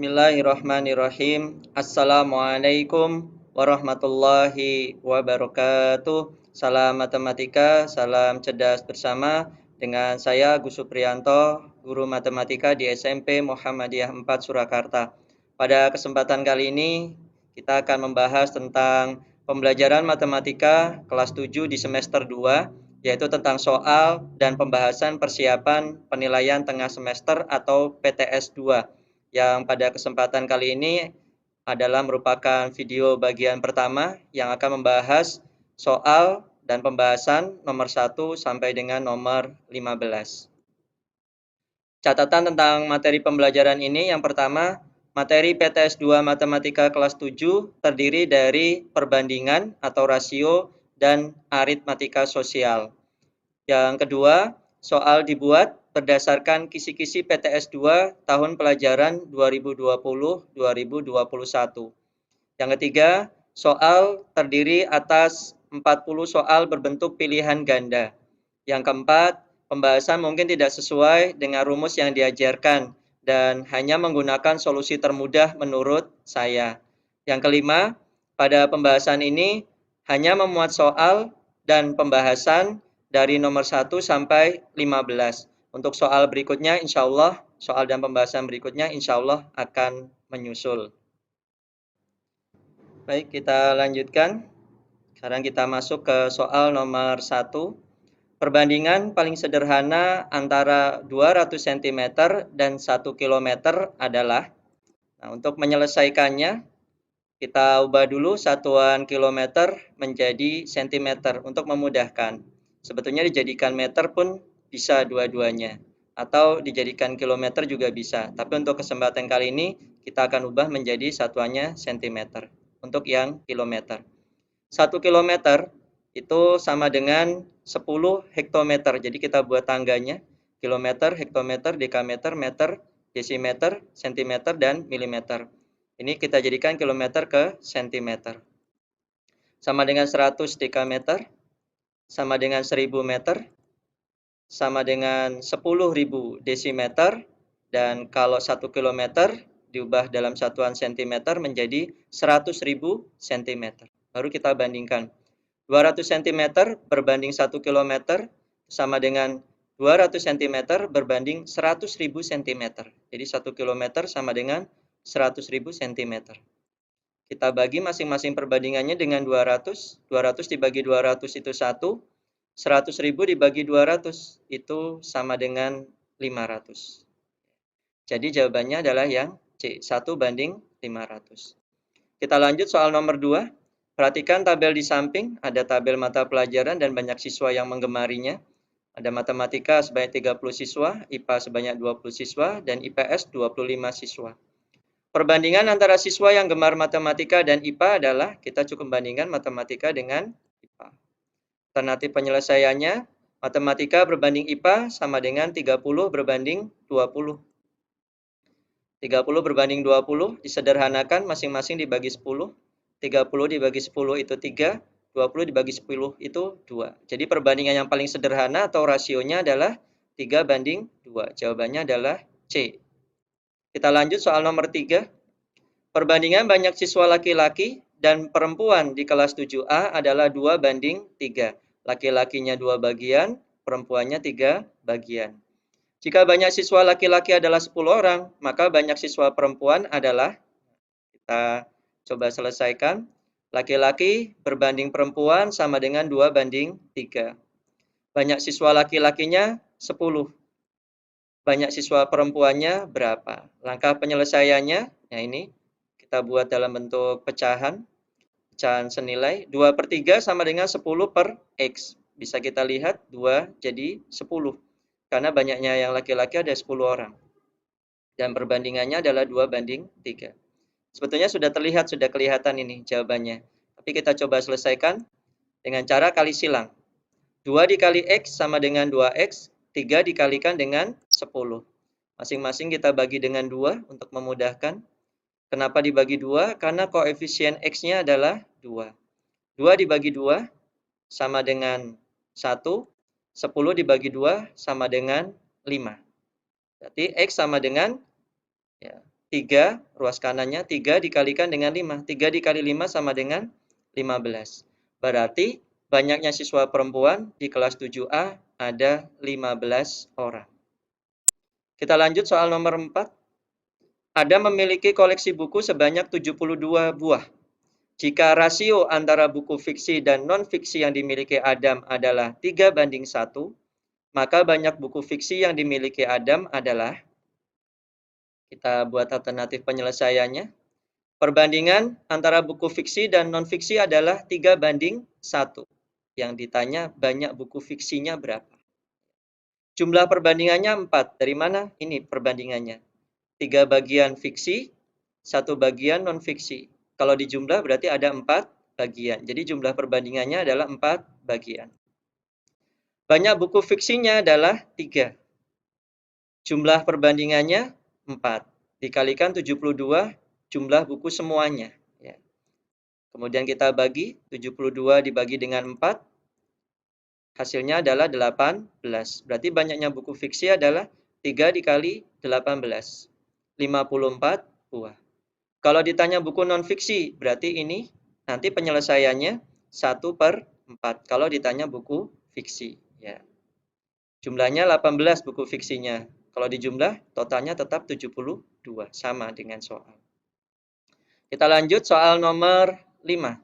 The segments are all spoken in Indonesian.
Bismillahirrahmanirrahim. Assalamualaikum warahmatullahi wabarakatuh. Salam matematika, salam cerdas bersama. Dengan saya Gus Supriyanto, guru matematika di SMP Muhammadiyah 4 Surakarta. Pada kesempatan kali ini, kita akan membahas tentang pembelajaran matematika kelas 7 di semester 2, yaitu tentang soal dan pembahasan persiapan penilaian tengah semester atau PTS 2. Yang pada kesempatan kali ini adalah merupakan video bagian pertama yang akan membahas soal dan pembahasan nomor 1 sampai dengan nomor 15. Catatan tentang materi pembelajaran ini, yang pertama, materi PTS 2 Matematika kelas 7 terdiri dari perbandingan atau rasio dan aritmatika sosial. Yang kedua, soal dibuat berdasarkan kisi-kisi PTS 2 tahun pelajaran 2020-2021. Yang ketiga, soal terdiri atas 40 soal berbentuk pilihan ganda. Yang keempat, pembahasan mungkin tidak sesuai dengan rumus yang diajarkan dan hanya menggunakan solusi termudah menurut saya. Yang kelima, pada pembahasan ini hanya memuat soal dan pembahasan dari nomor 1 sampai 15. Untuk soal berikutnya, insya Allah, soal dan pembahasan berikutnya insya Allah akan menyusul. Baik, kita lanjutkan. Sekarang kita masuk ke soal nomor 1. Perbandingan paling sederhana antara 200 cm dan 1 km adalah, untuk menyelesaikannya, kita ubah dulu satuan kilometer menjadi sentimeter untuk memudahkan. Sebetulnya dijadikan meter pun bisa dua-duanya, atau dijadikan kilometer juga bisa. Tapi untuk kesempatan kali ini kita akan ubah menjadi satuannya sentimeter untuk yang kilometer. 1 kilometer itu sama dengan 10 hektometer. Jadi kita buat tangganya, kilometer, hektometer, dekameter, meter, desimeter, sentimeter, dan milimeter. Ini kita jadikan kilometer ke sentimeter. Sama dengan 100 dekameter, sama dengan 1000 meter, sama dengan 10.000 desimeter, dan kalau 1 kilometer diubah dalam satuan sentimeter menjadi 100.000 sentimeter. Baru kita bandingkan. 200 cm berbanding 1 km sama dengan 200 cm berbanding 100.000 cm. Jadi 1 km sama dengan 100.000 cm. Kita bagi masing-masing perbandingannya dengan 200. 200 dibagi 200 itu 1. 100.000 dibagi 200 itu sama dengan 500. Jadi jawabannya adalah yang C, 1 banding 500. Kita lanjut soal nomor 2. Perhatikan tabel di samping, ada tabel mata pelajaran dan banyak siswa yang menggemarinya. Ada matematika sebanyak 30 siswa, IPA sebanyak 20 siswa, dan IPS 25 siswa. Perbandingan antara siswa yang gemar matematika dan IPA adalah, kita cukup bandingkan matematika dengan IPA. Alternatif penyelesaiannya, matematika berbanding IPA sama dengan 30 berbanding 20. 30 berbanding 20, disederhanakan masing-masing dibagi 10. 30 dibagi 10 itu 3, 20 dibagi 10 itu 2. Jadi perbandingan yang paling sederhana atau rasionya adalah 3 banding 2. Jawabannya adalah C. Kita lanjut soal nomor 3. Perbandingan banyak siswa laki-laki dan perempuan di kelas 7A adalah 2 banding 3. Laki-lakinya 2 bagian, perempuannya 3 bagian. Jika banyak siswa laki-laki adalah 10 orang, maka banyak siswa perempuan adalah, kita coba selesaikan, laki-laki berbanding perempuan sama dengan 2 banding 3. Banyak siswa laki-lakinya 10. Banyak siswa perempuannya berapa? Langkah penyelesaiannya, nah ini kita buat dalam bentuk pecahan. Pecahan senilai 2/3 sama dengan 10 per X. Bisa kita lihat 2 jadi 10. Karena banyaknya yang laki-laki ada 10 orang. Dan perbandingannya adalah 2 banding 3. Sebetulnya sudah terlihat, sudah kelihatan ini jawabannya. Tapi kita coba selesaikan dengan cara kali silang. 2 dikali X sama dengan 2X, 3 dikalikan dengan 10. Masing-masing kita bagi dengan 2 untuk memudahkan. Kenapa dibagi 2? Karena koefisien X-nya adalah 2. 2 dibagi 2 sama dengan 1. 10 dibagi 2 sama dengan 5. Berarti X sama dengan 3, ruas kanannya 3 dikalikan dengan 5. 3 dikali 5 sama dengan 15. Berarti banyaknya siswa perempuan di kelas 7A ada 15 orang. Kita lanjut soal nomor 4. Adam memiliki koleksi buku sebanyak 72 buah. Jika rasio antara buku fiksi dan non-fiksi yang dimiliki Adam adalah 3:1, maka banyak buku fiksi yang dimiliki Adam adalah, kita buat alternatif penyelesaiannya. Perbandingan antara buku fiksi dan non-fiksi adalah 3:1. Yang ditanya banyak buku fiksinya berapa. Jumlah perbandingannya 4. Dari mana? Ini perbandingannya. 3 bagian fiksi, 1 bagian non-fiksi. Kalau dijumlah berarti ada 4 bagian. Jadi jumlah perbandingannya adalah 4 bagian. Banyak buku fiksinya adalah 3. Jumlah perbandingannya 4. Dikalikan 72 jumlah buku semuanya. Ya. Kemudian kita bagi, 72 dibagi dengan 4. Hasilnya adalah 18. Berarti banyaknya buku fiksi adalah 3 dikali 18. 54 buah. Kalau ditanya buku non-fiksi, berarti ini nanti penyelesaiannya 1/4. Kalau ditanya buku fiksi. Ya. Jumlahnya 18 buku fiksinya. Kalau dijumlah, totalnya tetap 72. Sama dengan soal. Kita lanjut soal nomor 5.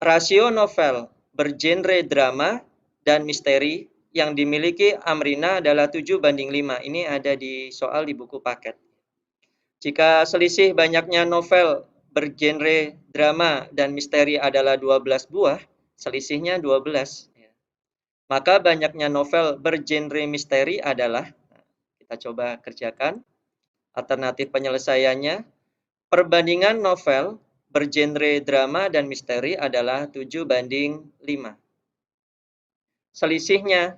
Rasio novel bergenre drama dan misteri yang dimiliki Amrina adalah 7:5. Ini ada di soal di buku paket. Jika selisih banyaknya novel bergenre drama dan misteri adalah 12 buah, selisihnya 12. Maka banyaknya novel bergenre misteri adalah, kita coba kerjakan. Alternatif penyelesaiannya, perbandingan novel bergenre drama dan misteri adalah 7:5. Selisihnya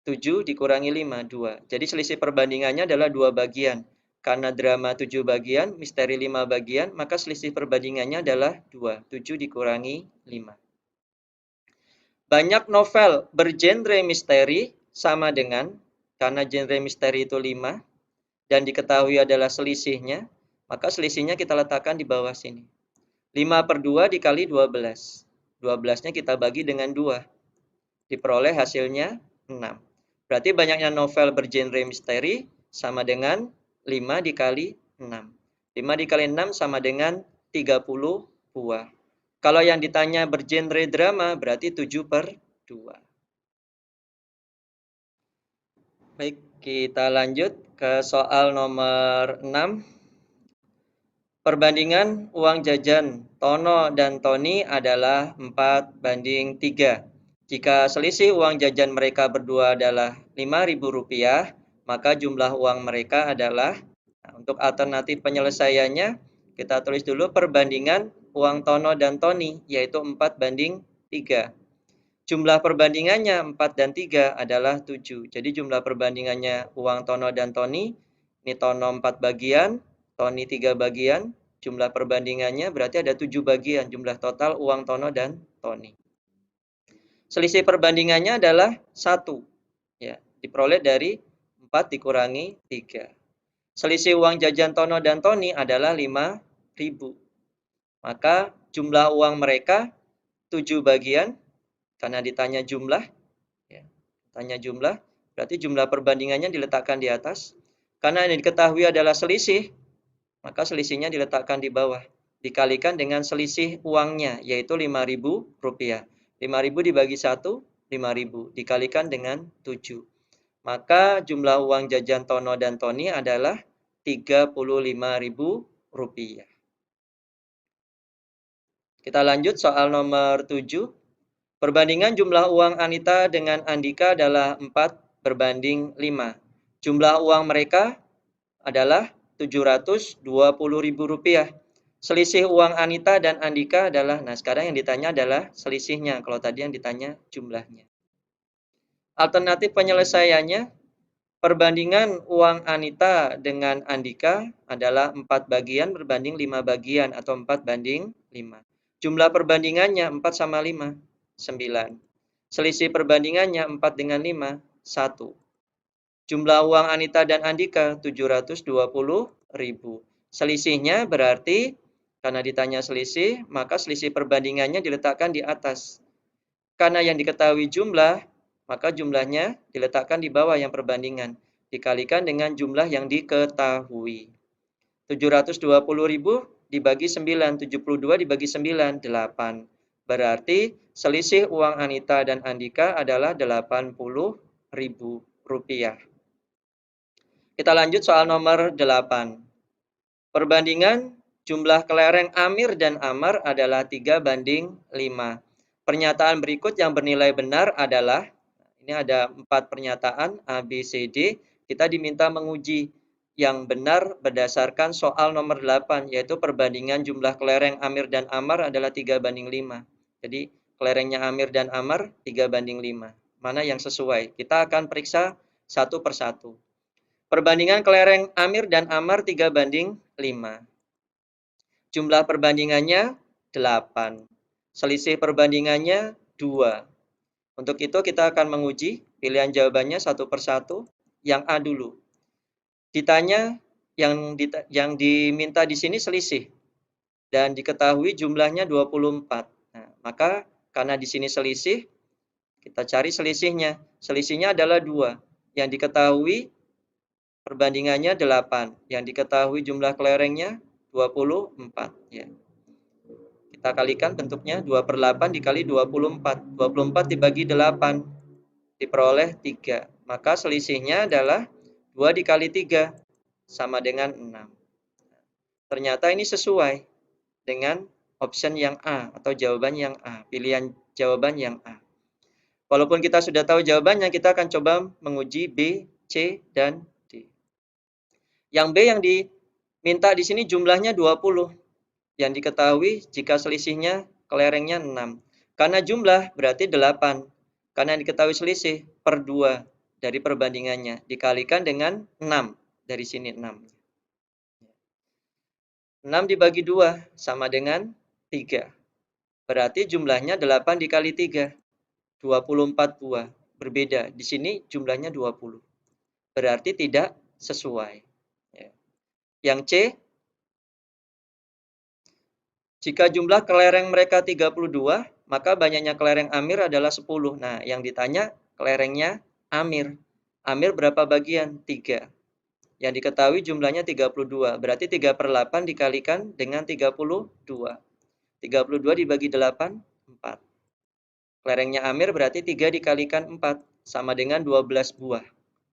7 dikurangi 5, 2. Jadi selisih perbandingannya adalah 2 bagian. Karena drama 7 bagian, misteri 5 bagian, maka selisih perbandingannya adalah 2. 7 dikurangi 5. Banyak novel bergenre misteri sama dengan, karena genre misteri itu 5, dan diketahui adalah selisihnya, maka selisihnya kita letakkan di bawah sini. 5/2 dikali 12. 12-nya kita bagi dengan 2. Diperoleh hasilnya 6. Berarti banyaknya novel bergenre misteri sama dengan 5 dikali 6. 5 dikali 6 sama dengan 30 buah. Kalau yang ditanya bergenre drama berarti 7/2. Baik, kita lanjut ke soal nomor 6. Perbandingan uang jajan Tono dan Tony adalah 4:3. Jika selisih uang jajan mereka berdua adalah Rp5.000, maka jumlah uang mereka adalah, untuk alternatif penyelesaiannya, kita tulis dulu perbandingan uang Tono dan Tony, yaitu 4:3. Jumlah perbandingannya 4 dan 3 adalah 7. Jadi jumlah perbandingannya uang Tono dan Tony, ini Tono 4 bagian, Tony 3 bagian, jumlah perbandingannya berarti ada 7 bagian, jumlah total uang Tono dan Tony. Selisih perbandingannya adalah 1. Ya, diperoleh dari 4 dikurangi 3. Selisih uang jajan Tono dan Tony adalah 5.000. Maka jumlah uang mereka 7 bagian, karena ditanya jumlah, ya, tanya jumlah, berarti jumlah perbandingannya diletakkan di atas. Karena yang diketahui adalah selisih, maka selisihnya diletakkan di bawah. Dikalikan dengan selisih uangnya, yaitu Rp5.000. 5.000 dibagi 1, 5.000. Dikalikan dengan 7. Maka jumlah uang jajan Tono dan Tony adalah Rp35.000. Kita lanjut soal nomor 7. Perbandingan jumlah uang Anita dengan Andika adalah 4:5. Jumlah uang mereka adalah Rp720.000. Selisih uang Anita dan Andika adalah, nah sekarang yang ditanya adalah selisihnya. Kalau tadi yang ditanya jumlahnya. Alternatif penyelesaiannya, perbandingan uang Anita dengan Andika adalah 4 bagian berbanding 5 bagian atau 4:5. Jumlah perbandingannya 4 sama 5. 9. Selisih perbandingannya 4 dengan 5, 1. Jumlah uang Anita dan Andika 720.000. Selisihnya berarti karena ditanya selisih, maka selisih perbandingannya diletakkan di atas. Karena yang diketahui jumlah, maka jumlahnya diletakkan di bawah yang perbandingan. Dikalikan dengan jumlah yang diketahui. 720.000 dibagi 9, 72 dibagi 9, 8. Berarti selisih uang Anita dan Andika adalah 80.000 rupiah. Kita lanjut soal nomor 8. Perbandingan jumlah kelereng Amir dan Amar adalah 3:5. Pernyataan berikut yang bernilai benar adalah, ini ada 4 pernyataan A, B, C, D. Kita diminta menguji yang benar berdasarkan soal nomor 8, yaitu perbandingan jumlah kelereng Amir dan Amar adalah 3:5. Jadi kelerengnya Amir dan Amar 3:5. Mana yang sesuai? Kita akan periksa satu persatu. Perbandingan kelereng Amir dan Amar 3:5. Jumlah perbandingannya 8. Selisih perbandingannya 2. Untuk itu kita akan menguji pilihan jawabannya satu persatu. Yang A dulu. Ditanya yang diminta di sini selisih dan diketahui jumlahnya 24. Nah, maka karena di sini selisih, kita cari selisihnya. Selisihnya adalah 2. Yang diketahui perbandingannya 8. Yang diketahui jumlah kelerengnya 24. Ya. Kita kalikan bentuknya 2/8 dikali 24. 24 dibagi 8 diperoleh 3. Maka selisihnya adalah 2 dikali 3 sama dengan 6. Ternyata ini sesuai dengan option yang A atau jawaban yang A, pilihan jawaban yang A. Walaupun kita sudah tahu jawabannya, kita akan coba menguji B, C, dan D. Yang B yang diminta di sini jumlahnya 20. Yang diketahui jika selisihnya kelerengnya 6. Karena jumlah berarti 8. Karena yang diketahui selisih per 2 dari perbandingannya. Dikalikan dengan 6. Dari sini 6. 6 dibagi 2 sama dengan 3. Berarti jumlahnya 8 dikali 3. 24 buah. Berbeda. Di sini jumlahnya 20. Berarti tidak sesuai. Yang C, jika jumlah kelereng mereka 32, maka banyaknya kelereng Amir adalah 10. Nah, yang ditanya kelerengnya Amir. Amir berapa bagian? 3. Yang diketahui jumlahnya 32. Berarti 3/8 dikalikan dengan 32. 32 dibagi 8, 4. Kelerengnya Amir berarti 3 dikalikan 4. Sama dengan 12 buah.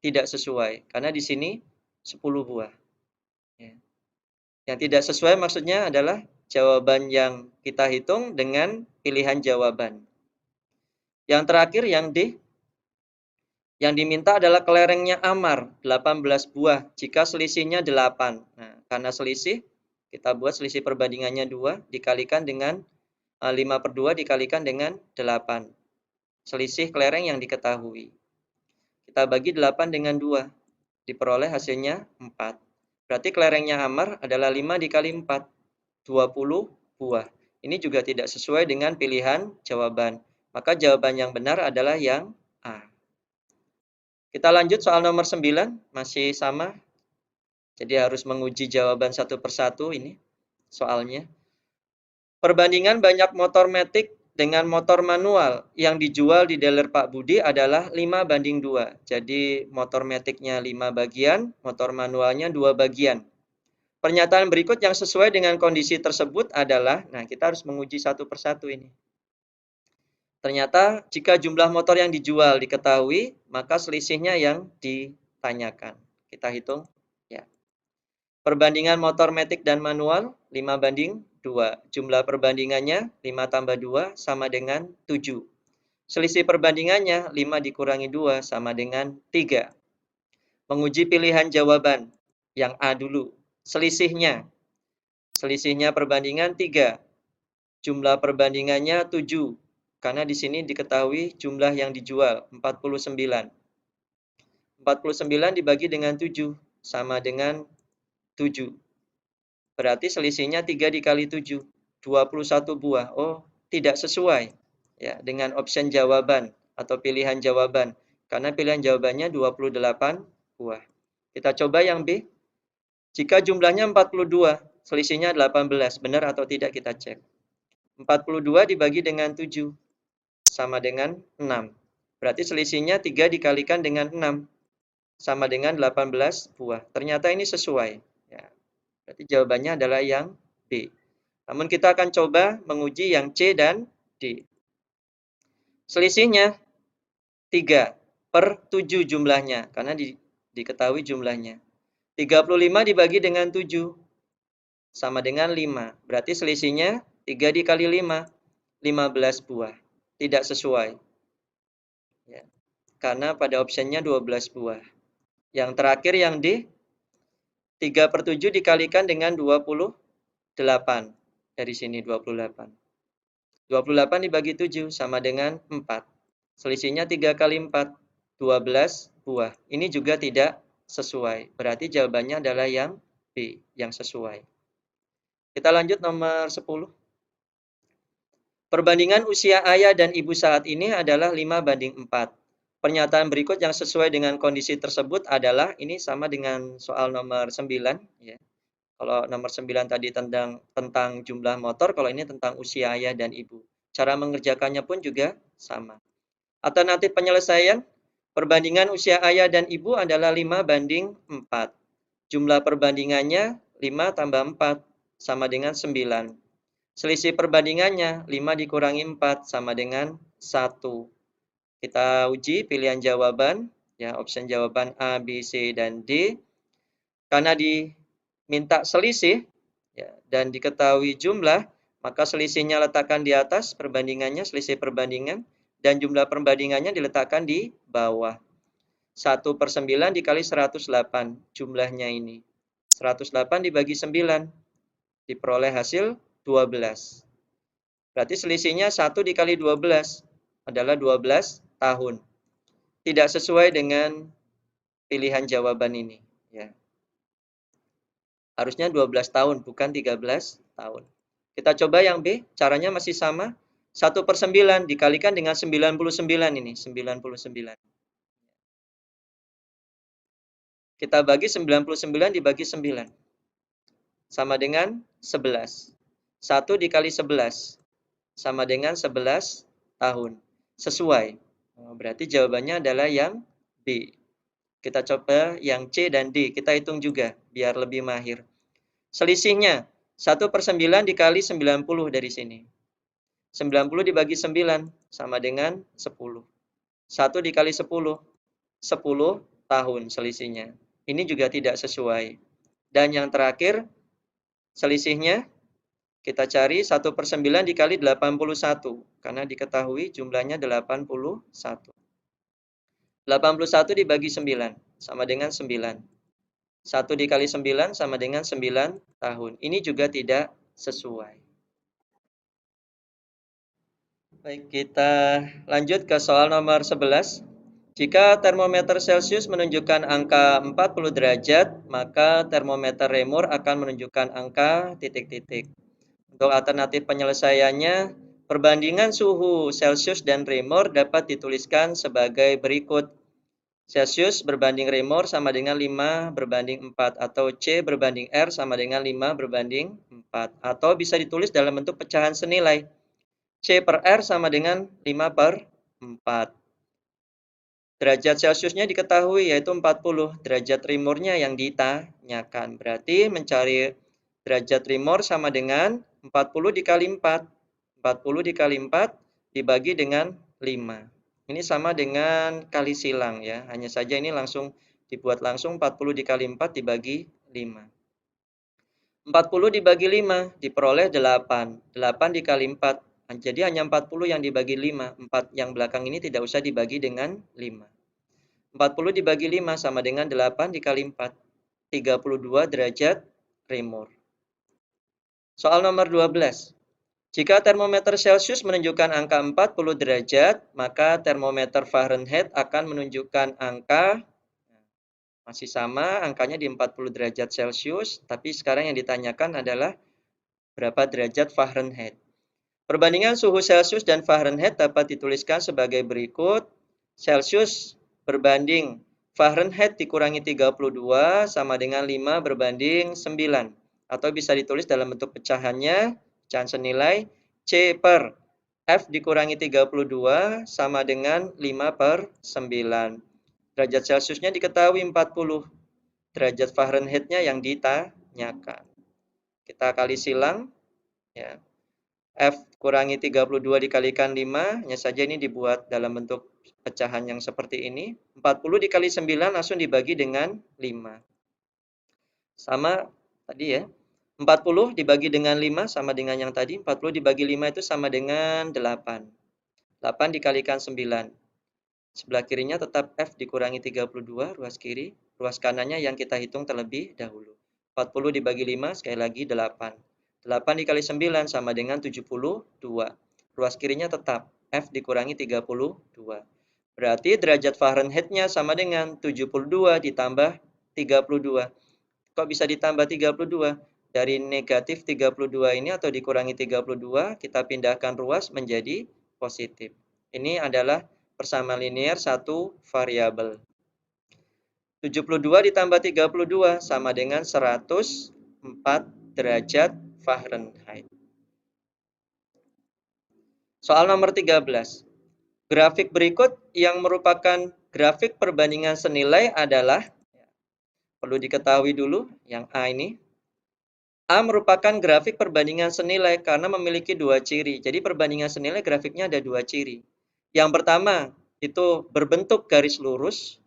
Tidak sesuai. Karena di sini 10 buah. Yang tidak sesuai maksudnya adalah jawaban yang kita hitung dengan pilihan jawaban. Yang terakhir yang D. Yang diminta adalah kelerengnya Amar, 18 buah, jika selisihnya 8. Nah, karena selisih, kita buat selisih perbandingannya 2, dikalikan dengan 5/2 dikalikan dengan 8. Selisih kelereng yang diketahui. Kita bagi 8 dengan 2, diperoleh hasilnya 4. Berarti kelerengnya Amar adalah 5 dikali 4, 20 buah. Ini juga tidak sesuai dengan pilihan jawaban. Maka jawaban yang benar adalah yang A. Kita lanjut soal nomor 9, masih sama. Jadi harus menguji jawaban satu persatu ini soalnya. Perbandingan banyak motor matic dengan motor manual yang dijual di dealer Pak Budi adalah 5:2. Jadi motor maticnya 5 bagian, motor manualnya 2 bagian. Pernyataan berikut yang sesuai dengan kondisi tersebut adalah, nah kita harus menguji satu persatu ini. Ternyata jika jumlah motor yang dijual diketahui, maka selisihnya yang ditanyakan. Kita hitung. Ya. Perbandingan motor matic dan manual 5:2. Jumlah perbandingannya 5 tambah 2 sama dengan 7. Selisih perbandingannya 5 dikurangi 2 sama dengan 3. Menguji pilihan jawaban. Yang A dulu. Selisihnya. Selisihnya perbandingan 3. Jumlah perbandingannya 7. Karena di sini diketahui jumlah yang dijual 49. 49 dibagi dengan 7 sama dengan 7. Berarti selisihnya 3 dikali 7, 21 buah. Oh, tidak sesuai ya dengan option jawaban atau pilihan jawaban. Karena pilihan jawabannya 28 buah. Kita coba yang B. Jika jumlahnya 42, selisihnya 18. Benar atau tidak kita cek. 42 dibagi dengan 7 sama dengan 6. Berarti selisihnya 3 dikalikan dengan 6 sama dengan 18 buah. Ternyata ini sesuai. Ya, berarti jawabannya adalah yang B. Namun kita akan coba menguji yang C dan D. Selisihnya 3 per 7 jumlahnya, karena diketahui jumlahnya. 35 dibagi dengan 7 sama dengan 5. Berarti selisihnya 3 dikali 5, 15 buah. Tidak sesuai. Ya, karena pada optionnya 12 buah. Yang terakhir yang D, 3 per 7 dikalikan dengan 28. Dari sini 28. 28 dibagi 7 sama dengan 4. Selisihnya 3 kali 4, 12 buah. Ini juga tidak sesuai. Berarti jawabannya adalah yang B, yang sesuai. Kita lanjut nomor 10. Perbandingan usia ayah dan ibu saat ini adalah 5:4. Pernyataan berikut yang sesuai dengan kondisi tersebut adalah, ini sama dengan soal nomor 9. Ya. Kalau nomor 9 tadi tentang jumlah motor, kalau ini tentang usia ayah dan ibu. Cara mengerjakannya pun juga sama. Alternatif penyelesaian, perbandingan usia ayah dan ibu adalah 5:4. Jumlah perbandingannya 5 tambah 4 sama dengan 9. Selisih perbandingannya 5 dikurangi 4 sama dengan 1. Kita uji pilihan jawaban, ya, option jawaban A, B, C, dan D. Karena diminta selisih, ya, dan diketahui jumlah, maka selisihnya letakkan di atas perbandingannya, selisih perbandingan, dan jumlah perbandingannya diletakkan di bawah. 1/9 dikali 108 jumlahnya ini. 108 dibagi 9, diperoleh hasil 12. Berarti selisihnya 1 dikali 12 adalah 12 tahun. Tidak sesuai dengan pilihan jawaban ini. Ya. Harusnya 12 tahun, bukan 13 tahun. Kita coba yang B, caranya masih sama. 1/9 dikalikan dengan 99 ini, 99. Kita bagi 99 dibagi 9. Sama dengan 11. 1 dikali 11 sama dengan 11 tahun. Sesuai. Berarti jawabannya adalah yang B. Kita coba yang C dan D. Kita hitung juga biar lebih mahir. Selisihnya 1/9 dikali 90 dari sini. 90 dibagi 9 sama dengan 10. 1 dikali 10, 10 tahun selisihnya. Ini juga tidak sesuai. Dan yang terakhir, selisihnya kita cari 1/9 dikali 81, karena diketahui jumlahnya 81. 81 dibagi 9, sama dengan 9. 1 dikali 9 sama dengan 9 tahun. Ini juga tidak sesuai. Baik, kita lanjut ke soal nomor 11. Jika termometer Celcius menunjukkan angka 40 derajat, maka termometer Reaumur akan menunjukkan angka titik-titik. Untuk alternatif penyelesaiannya, perbandingan suhu Celcius dan Reaumur dapat dituliskan sebagai berikut. Celcius berbanding Reaumur sama dengan 5/4, atau C berbanding R sama dengan 5/4. Atau bisa ditulis dalam bentuk pecahan senilai. C per R sama dengan 5/4. Derajat Celciusnya diketahui yaitu 40, derajat Reaumurnya yang ditanyakan. Berarti mencari derajat Reaumur sama dengan 40 dikali 4. 40 dikali 4 dibagi dengan 5. Ini sama dengan kali silang ya. Hanya saja ini langsung dibuat langsung 40 dikali 4 dibagi 5. 40 dibagi 5 diperoleh 8. 8 dikali 4. Jadi hanya 40 yang dibagi 5. 4 yang belakang ini tidak usah dibagi dengan 5. 40 dibagi 5 sama dengan 8 dikali 4. 32 derajat Reaumur. Soal nomor 12. Jika termometer Celcius menunjukkan angka 40 derajat, maka termometer Fahrenheit akan menunjukkan angka, masih sama, angkanya di 40 derajat Celcius, tapi sekarang yang ditanyakan adalah berapa derajat Fahrenheit. Perbandingan suhu Celcius dan Fahrenheit dapat dituliskan sebagai berikut. Celcius berbanding Fahrenheit dikurangi 32 sama dengan 5 berbanding 9. Atau bisa ditulis dalam bentuk pecahannya, pecahan senilai C per F dikurangi 32 sama dengan 5 per 9. Derajat Celciusnya diketahui 40. Derajat Fahrenheitnya yang ditanyakan. Kita kali silang. Ya. F kurangi 32 dikalikan 5, hanya saja ini dibuat dalam bentuk pecahan yang seperti ini. 40 dikali 9 langsung dibagi dengan 5. Sama tadi ya. 40 dibagi dengan 5 sama dengan yang tadi. 40 dibagi 5 itu sama dengan 8. 8 dikalikan 9. Sebelah kirinya tetap F dikurangi 32, ruas kiri. Ruas kanannya yang kita hitung terlebih dahulu. 40 dibagi 5, sekali lagi 8. 8 dikali 9 sama dengan 72. Ruas kirinya tetap F dikurangi 32. Berarti derajat Fahrenheitnya sama dengan 72 ditambah 32. Kok bisa ditambah 32? Dari negatif 32 ini atau dikurangi 32, kita pindahkan ruas menjadi positif. Ini adalah persamaan linear satu variabel. 72 ditambah 32 sama dengan 104 derajat Fahrenheit. Soal nomor 13. Grafik berikut yang merupakan grafik perbandingan senilai adalah, perlu diketahui dulu yang A ini. A merupakan grafik perbandingan senilai karena memiliki dua ciri. Jadi perbandingan senilai grafiknya ada dua ciri. Yang pertama itu berbentuk garis lurus.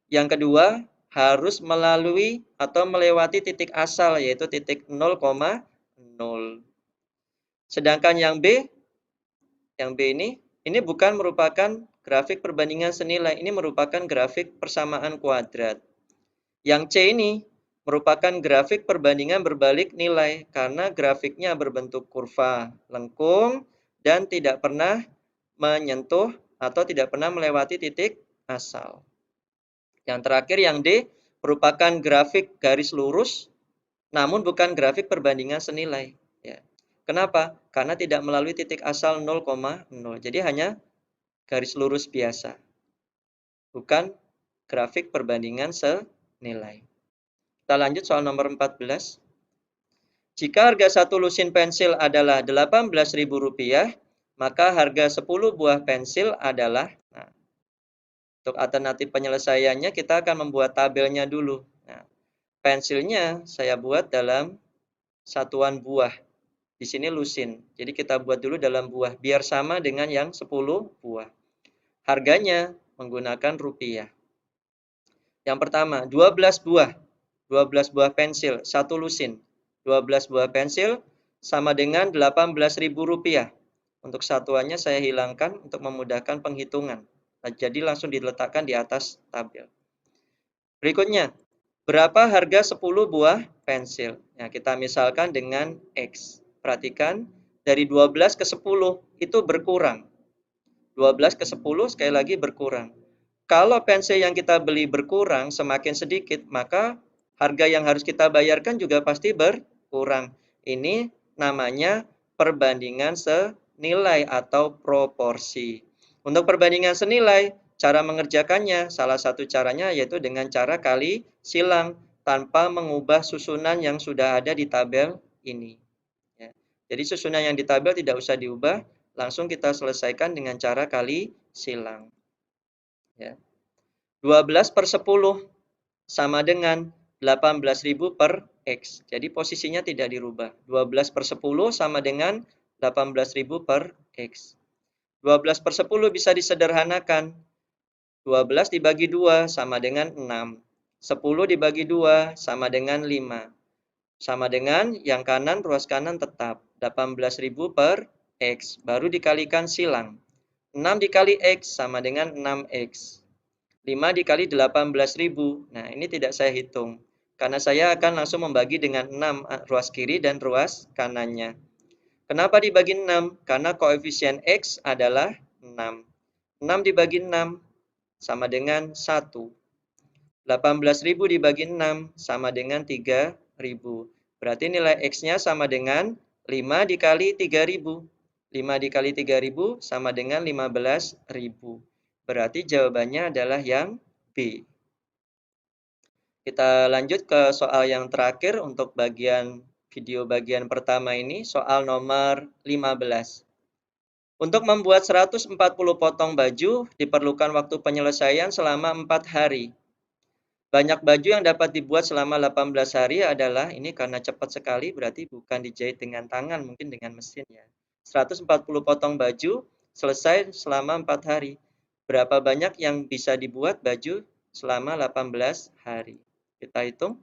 Yang kedua harus melalui atau melewati titik asal yaitu titik 0,0. Sedangkan yang B ini bukan merupakan grafik perbandingan senilai, ini merupakan grafik persamaan kuadrat. Yang C ini merupakan grafik perbandingan berbalik nilai karena grafiknya berbentuk kurva lengkung dan tidak pernah menyentuh atau tidak pernah melewati titik asal. Yang terakhir yang D merupakan grafik garis lurus namun bukan grafik perbandingan senilai. Ya. Kenapa? Karena tidak melalui titik asal 0,0. Jadi hanya garis lurus biasa. Bukan grafik perbandingan senilai. Kita lanjut soal nomor 14. Jika harga satu lusin pensil adalah Rp18.000, maka harga 10 buah pensil adalah, untuk alternatif penyelesaiannya kita akan membuat tabelnya dulu. Pensilnya saya buat dalam satuan buah. Di sini lusin. Jadi kita buat dulu dalam buah biar sama dengan yang 10 buah. Harganya menggunakan rupiah. Yang pertama, 12 buah. 12 buah pensil, satu lusin. 12 buah pensil sama dengan Rp18.000. Untuk satuannya saya hilangkan untuk memudahkan penghitungan. Jadi langsung diletakkan di atas tabel. Berikutnya, berapa harga 10 buah pensil? Nah, kita misalkan dengan X. Perhatikan, dari 12 ke 10 itu berkurang. 12 ke 10 sekali lagi berkurang. Kalau pensil yang kita beli berkurang semakin sedikit, maka harga yang harus kita bayarkan juga pasti berkurang. Ini namanya perbandingan senilai atau proporsi. Untuk perbandingan senilai, cara mengerjakannya, salah satu caranya yaitu dengan cara kali silang tanpa mengubah susunan yang sudah ada di tabel ini. Ya. Jadi susunan yang di tabel tidak usah diubah, langsung kita selesaikan dengan cara kali silang. Ya. 12 per 10 sama dengan 18.000 per X. Jadi posisinya tidak dirubah. 12 per 10 sama dengan 18.000 per X. 12 per 10 bisa disederhanakan. 12 dibagi 2 sama dengan 6. 10 dibagi 2 sama dengan 5. Sama dengan yang kanan, ruas kanan tetap. 18.000 per X. Baru dikalikan silang. 6 dikali X sama dengan 6X. 5 dikali 18.000. Nah, ini tidak saya hitung. Karena saya akan langsung membagi dengan 6 ruas kiri dan ruas kanannya. Kenapa dibagi 6? Karena koefisien X adalah 6. 6 dibagi 6 sama dengan 1. 18.000 dibagi 6 sama dengan 3.000. Berarti nilai X-nya sama dengan 5 dikali 3.000. 5 dikali 3.000 sama dengan 15.000. Berarti jawabannya adalah yang B. Kita lanjut ke soal yang terakhir untuk video bagian pertama ini, soal nomor 15. Untuk membuat 140 potong baju, diperlukan waktu penyelesaian selama 4 hari. Banyak baju yang dapat dibuat selama 18 hari adalah, ini karena cepat sekali, berarti bukan dijahit dengan tangan, mungkin dengan mesin ya. 140 potong baju selesai selama 4 hari. Berapa banyak yang bisa dibuat baju selama 18 hari? Kita hitung.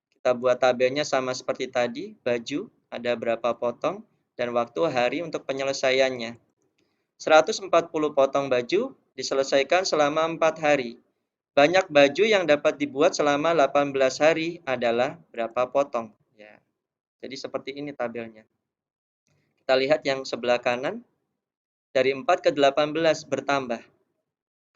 Kita buat tabelnya sama seperti tadi, baju ada berapa potong, dan waktu hari untuk penyelesaiannya. 140 potong baju diselesaikan selama 4 hari. Banyak baju yang dapat dibuat selama 18 hari adalah berapa potong? Ya. Jadi seperti ini tabelnya. Kita lihat yang sebelah kanan, dari 4 ke 18 bertambah.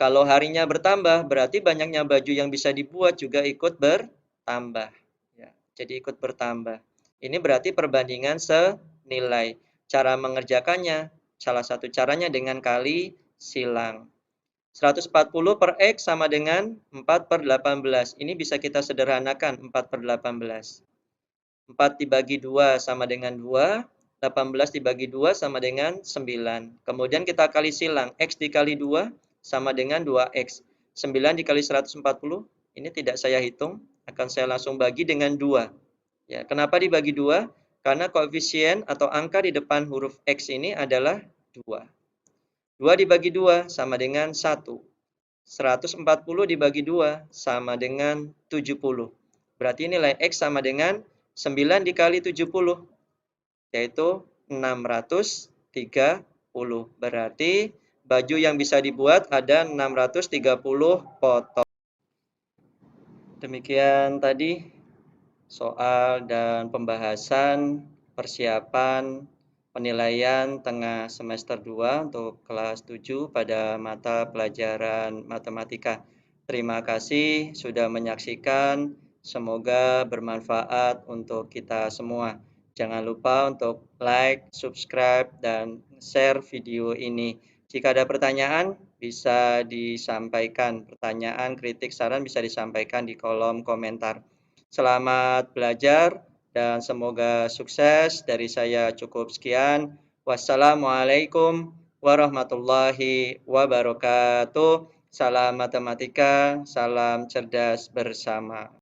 Kalau harinya bertambah, berarti banyaknya baju yang bisa dibuat juga ikut bertambah. Ya, jadi ikut bertambah. Ini berarti perbandingan senilai. Cara mengerjakannya, salah satu caranya dengan kali silang. 140 per X sama dengan 4 per 18. Ini bisa kita sederhanakan, 4 per 18. 4 dibagi 2 sama dengan 2. 18 dibagi 2 sama dengan 9. Kemudian kita kali silang. X dikali 2 sama dengan 2X. 9 dikali 140, ini tidak saya hitung, akan saya langsung bagi dengan 2. Ya, kenapa dibagi 2? Karena koefisien atau angka di depan huruf X ini adalah 2. 2 dibagi 2 sama dengan 1. 140 dibagi 2 sama dengan 70. Berarti nilai X sama dengan 9 dikali 70, yaitu 630. Berarti baju yang bisa dibuat ada 630 potong. Demikian tadi soal dan pembahasan persiapan penilaian tengah semester 2 untuk kelas 7 pada mata pelajaran matematika. Terima kasih sudah menyaksikan. Semoga bermanfaat untuk kita semua. Jangan lupa untuk like, subscribe, dan share video ini. Jika ada pertanyaan, bisa disampaikan. Pertanyaan, kritik, saran bisa disampaikan di kolom komentar. Selamat belajar dan semoga sukses. Dari saya cukup sekian. Wassalamualaikum warahmatullahi wabarakatuh. Salam matematika, salam cerdas bersama.